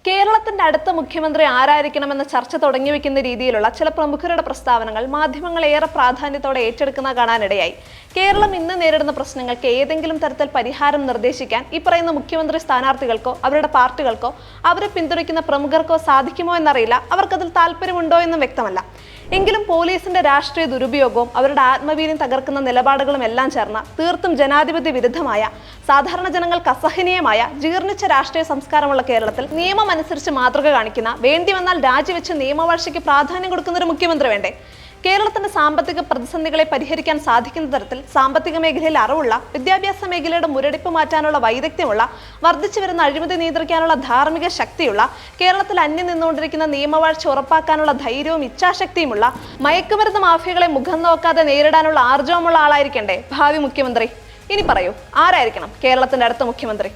കേരളത്തിന്റെ അടുത്ത മുഖ്യമന്ത്രി ആരായിരിക്കണമെന്ന ചർച്ച തുടങ്ങി വെക്കുന്ന രീതിയിലുള്ള ചില പ്രമുഖരുടെ പ്രസ്താവനകൾ മാധ്യമങ്ങൾ ഏറെ പ്രാധാന്യത്തോടെ ഏറ്റെടുക്കുന്ന കാണാനിടയായി. കേരളം ഇന്ന് നേരിടുന്ന പ്രശ്നങ്ങൾക്ക് ഏതെങ്കിലും തരത്തിൽ പരിഹാരം നിർദ്ദേശിക്കാൻ ഈ പറയുന്ന മുഖ്യമന്ത്രി സ്ഥാനാർത്ഥികൾക്കോ അവരുടെ പാർട്ടികൾക്കോ അവരെ പിന്തുണയ്ക്കുന്ന പ്രമുഖർക്കോ സാധിക്കുമോ എന്നറിയില്ല. അവർക്കതിൽ താല്പര്യമുണ്ടോ എന്നും വ്യക്തമല്ല. എങ്കിലും പോലീസിന്റെ രാഷ്ട്രീയ ദുരുപയോഗവും അവരുടെ ആത്മവീര്യം തകർക്കുന്ന നിലപാടുകളും എല്ലാം ചേർന്ന തീർത്തും ജനാധിപത്യ വിരുദ്ധമായ, സാധാരണ ജനങ്ങൾക്ക് അസഹനീയമായ, ജീർണിച്ച രാഷ്ട്രീയ സംസ്കാരമുള്ള കേരളത്തിൽ നിയമം അനുസരിച്ച് മാതൃക കാണിക്കുന്ന, വേണ്ടി വന്നാൽ രാജിവെച്ച് നിയമവാഴ്ചയ്ക്ക് പ്രാധാന്യം കൊടുക്കുന്ന ഒരു മുഖ്യമന്ത്രി വേണ്ടേ? കേരളത്തിന്റെ സാമ്പത്തിക പ്രതിസന്ധികളെ പരിഹരിക്കാൻ സാധിക്കുന്ന തരത്തിൽ സാമ്പത്തിക മേഖലയിൽ അറിവുള്ള, വിദ്യാഭ്യാസ മേഖലയുടെ മുരടിപ്പ് മാറ്റാനുള്ള വൈദഗ്ധ്യമുള്ള, വർദ്ധിച്ചു വരുന്ന അഴിമതി നിയന്ത്രിക്കാനുള്ള ധാർമ്മിക ശക്തിയുള്ള, കേരളത്തിൽ അന്യം നിന്നുകൊണ്ടിരിക്കുന്ന നിയമവാഴ്ച ഉറപ്പാക്കാനുള്ള ധൈര്യവും ഇച്ഛാശക്തിയുമുള്ള, മയക്കുമരുന്ന് മാഫിയകളെ മുഖം നോക്കാതെ നേരിടാനുള്ള ആർജവമുള്ള ആളായിരിക്കണ്ടേ ഭാവി മുഖ്യമന്ത്രി? ഇനി പറയൂ, ആരായിരിക്കണം കേരളത്തിന്റെ അടുത്ത മുഖ്യമന്ത്രി?